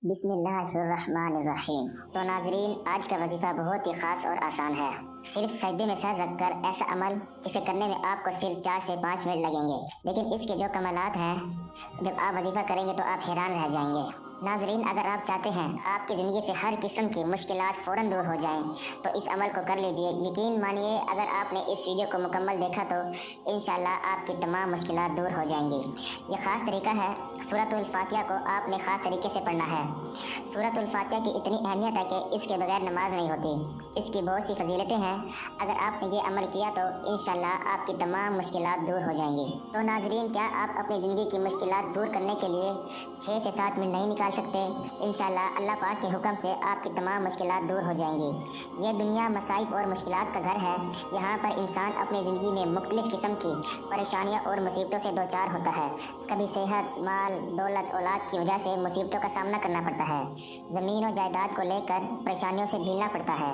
بسم اللہ الرحمن الرحیم۔ تو ناظرین، آج کا وظیفہ بہت ہی خاص اور آسان ہے۔ صرف سجدے میں سر رکھ کر ایسا عمل جسے کرنے میں آپ کو صرف 4 سے 5 منٹ لگیں گے، لیکن اس کے جو کمالات ہیں، جب آپ وظیفہ کریں گے تو آپ حیران رہ جائیں گے۔ ناظرین، اگر آپ چاہتے ہیں آپ کی زندگی سے ہر قسم کی مشکلات فوراً دور ہو جائیں تو اس عمل کو کر لیجئے۔ یقین مانیے، اگر آپ نے اس ویڈیو کو مکمل دیکھا تو انشاءاللہ آپ کی تمام مشکلات دور ہو جائیں گی۔ یہ خاص طریقہ ہے، سورۃ الفاتحہ کو آپ نے خاص طریقے سے پڑھنا ہے۔ سورۃ الفاتحہ کی اتنی اہمیت ہے کہ اس کے بغیر نماز نہیں ہوتی۔ اس کی بہت سی فضیلتیں ہیں۔ اگر آپ نے یہ عمل کیا تو انشاءاللہ آپ کی تمام مشکلات دور ہو جائیں گی۔ تو ناظرین، کیا آپ اپنی زندگی کی مشکلات دور کرنے کے لیے 6 سے 7 منٹ نہیں نکال سکتے؟ انشاءاللہ اللہ پاک کے حکم سے آپ کی تمام مشکلات دور ہو جائیں گی۔ یہ دنیا مصائب اور مشکلات کا گھر ہے۔ یہاں پر انسان اپنی زندگی میں مختلف قسم کی پریشانیاں اور مصیبتوں سے دوچار ہوتا ہے۔ کبھی صحت، مال، دولت، اولاد کی وجہ سے مصیبتوں کا سامنا کرنا پڑتا ہے۔ زمین و جائیداد کو لے کر پریشانیوں سے جھیلنا پڑتا ہے۔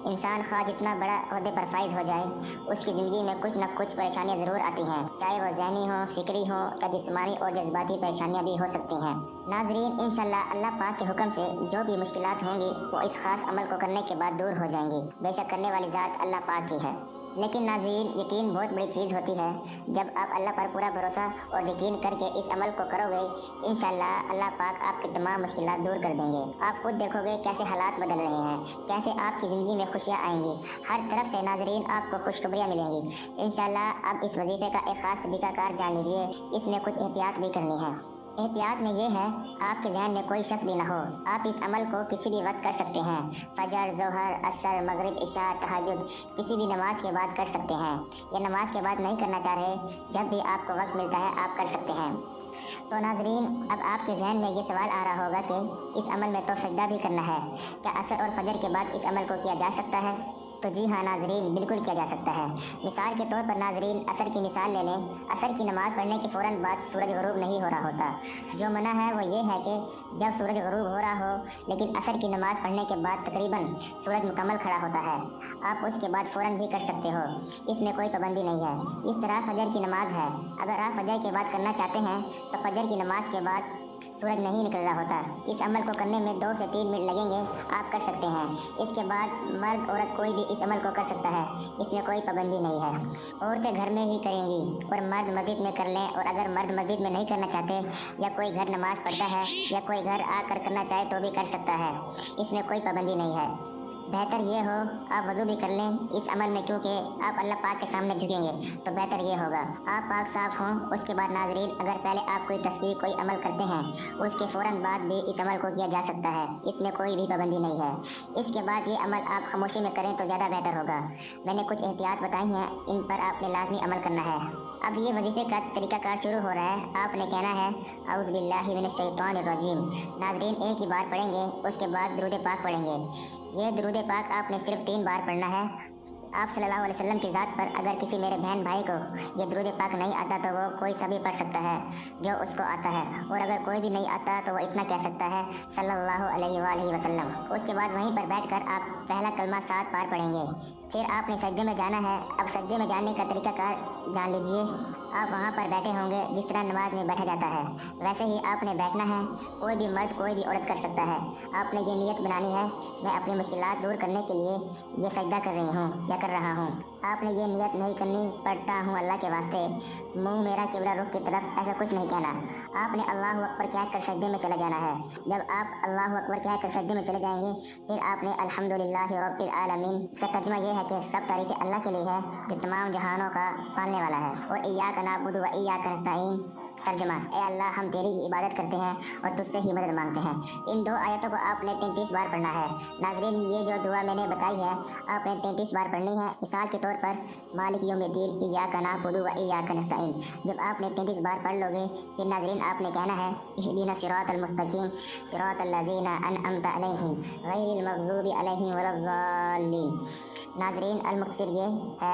انسان خواہ جتنا بڑا عہدے پر فائز ہو جائے، اس کی زندگی میں کچھ نہ کچھ پریشانیاں ضرور آتی ہیں، چاہے وہ ذہنی ہوں، فکری ہوں یا جسمانی اور جذباتی پریشانیاں بھی ہو سکتی ہیں۔ ناظرین، انشاءاللہ اللہ پاک کے حکم سے جو بھی مشکلات ہوں گی وہ اس خاص عمل کو کرنے کے بعد دور ہو جائیں گی۔ بے شک کرنے والی ذات اللہ پاک کی ہے۔ لیکن ناظرین، یقین بہت بڑی چیز ہوتی ہے۔ جب آپ اللہ پر پورا بھروسہ اور یقین کر کے اس عمل کو کرو گے، انشاءاللہ اللہ پاک آپ کی تمام مشکلات دور کر دیں گے۔ آپ خود دیکھو گے کیسے حالات بدل رہے ہیں، کیسے آپ کی زندگی میں خوشیاں آئیں گی۔ ہر طرف سے ناظرین آپ کو خوشخبریاں ملیں گی۔ انشاءاللہ اب اس وظیفے کا ایک خاص طریقہ کار جان لیجئے۔ اس میں کچھ احتیاط بھی کرنی ہے۔ احتیاط میں یہ ہے، آپ کے ذہن میں کوئی شک بھی نہ ہو۔ آپ اس عمل کو کسی بھی وقت کر سکتے ہیں۔ فجر، ظہر، عصر، مغرب، عشاء، تہجد، کسی بھی نماز کے بعد کر سکتے ہیں۔ یا نماز کے بعد نہیں کرنا چاہ رہے، جب بھی آپ کو وقت ملتا ہے آپ کر سکتے ہیں۔ تو ناظرین، اب آپ کے ذہن میں یہ سوال آ رہا ہوگا کہ اس عمل میں تو سجدہ بھی کرنا ہے، کیا عصر اور فجر کے بعد اس عمل کو کیا جا سکتا ہے؟ تو جی ہاں ناظرین، بالکل کیا جا سکتا ہے۔ مثال کے طور پر ناظرین، عصر کی مثال لے لیں۔ عصر کی نماز پڑھنے کے فوراً بعد سورج غروب نہیں ہو رہا ہوتا۔ جو منع ہے وہ یہ ہے کہ جب سورج غروب ہو رہا ہو، لیکن عصر کی نماز پڑھنے کے بعد تقریباً سورج مکمل کھڑا ہوتا ہے، آپ اس کے بعد فوراً بھی کر سکتے ہو۔ اس میں کوئی پابندی نہیں ہے۔ اس طرح فجر کی نماز ہے، اگر آپ فجر کے بعد کرنا چاہتے ہیں تو فجر کی نماز کے بعد سورج نہیں نکل رہا ہوتا، اس عمل کو کرنے میں 2 سے 3 منٹ لگیں گے، آپ کر سکتے ہیں۔ اس کے بعد مرد عورت کوئی بھی اس عمل کو کر سکتا ہے، اس میں کوئی پابندی نہیں ہے۔ عورتیں گھر میں ہی کریں گی اور مرد مسجد میں کر لیں، اور اگر مرد مسجد میں نہیں کرنا چاہتے یا کوئی گھر نماز پڑھتا ہے یا کوئی گھر آ کر کرنا چاہے تو بھی کر سکتا ہے، اس میں کوئی پابندی نہیں ہے۔ بہتر یہ ہو آپ وضو بھی کر لیں اس عمل میں، کیونکہ آپ اللہ پاک کے سامنے جھکیں گے تو بہتر یہ ہوگا آپ پاک صاف ہوں۔ اس کے بعد ناظرین، اگر پہلے آپ کوئی تصویر کوئی عمل کرتے ہیں، اس کے فوراً بعد بھی اس عمل کو کیا جا سکتا ہے، اس میں کوئی بھی پابندی نہیں ہے۔ اس کے بعد یہ عمل آپ خاموشی میں کریں تو زیادہ بہتر ہوگا۔ میں نے کچھ احتیاط بتائی ہیں، ان پر آپ نے لازمی عمل کرنا ہے۔ اب یہ وظیفے کا طریقہ کار شروع ہو رہا ہے۔ آپ نے کہنا ہے اعوذ باللہ من الشیطان الرجیم۔ ناظرین، ایک ہی بار پڑھیں گے، اس کے بعد درود پاک پڑھیں گے۔ یہ درود پاک آپ نے صرف 3 بار پڑھنا ہے۔ آپ صلی اللہ علیہ وسلم کی ذات پر اگر کسی میرے بہن بھائی کو یہ درود پاک نہیں آتا تو وہ کوئی سا بھی پڑھ سکتا ہے جو اس کو آتا ہے، اور اگر کوئی بھی نہیں آتا تو وہ اتنا کہہ سکتا ہے صلی اللہ علیہ وآلہ وسلم۔ اس کے بعد وہیں پر بیٹھ کر آپ پہلا کلمہ 7 بار پڑھیں گے۔ پھر آپ نے سجدے میں جانا ہے۔ اب سجدے میں جانے کا طریقہ کار جان لیجئے۔ آپ وہاں پر بیٹھے ہوں گے جس طرح نماز میں بیٹھا جاتا ہے، ویسے ہی آپ نے بیٹھنا ہے۔ کوئی بھی مرد کوئی بھی عورت کر سکتا ہے۔ آپ نے یہ نیت بنانی ہے، میں اپنی مشکلات دور کرنے کے لیے یہ سجدہ کر رہی ہوں یا کر رہا ہوں۔ آپ نے یہ نیت نہیں کرنی پڑھتا ہوں اللہ کے واسطے، منہ میرا قبلہ رخ کی طرف، ایسا کچھ نہیں کہنا۔ آپ نے اللہ اکبر کہہ کر سجدے میں چلا جانا ہے۔ جب آپ اللہ اکبر کہہ کر سجدے میں چلے جائیں گے، پھر آپ نے الحمدللہ رب العالمین، اس کا ترجمہ یہ ہے کہ سب تعریفیں اللہ کے لیے ہے جو تمام جہانوں کا پالنے والا ہے، اور ایاک نعبد و ایاک نستعین، ترجمہ اے اللہ ہم تیری ہی عبادت کرتے ہیں اور تجھ سے ہی مدد مانگتے ہیں۔ ان 2 آیتوں کو آپ نے 33 بار پڑھنا ہے۔ ناظرین، یہ جو دعا میں نے بتائی ہے آپ نے 33 بار پڑھنی ہے۔ مثال کے طور پر مالک یوم الدین ایاک نعبد و ایاک نستعین، جب آپ نے 33 بار پڑھ لو گے، پھر ناظرین آپ نے کہنا ہے اہدنا الصراط المستقیم صراط الذین انعمت علیہم غیر المغضوب علیہم ولا الضالین۔ ناظرین، المختصر یہ ہے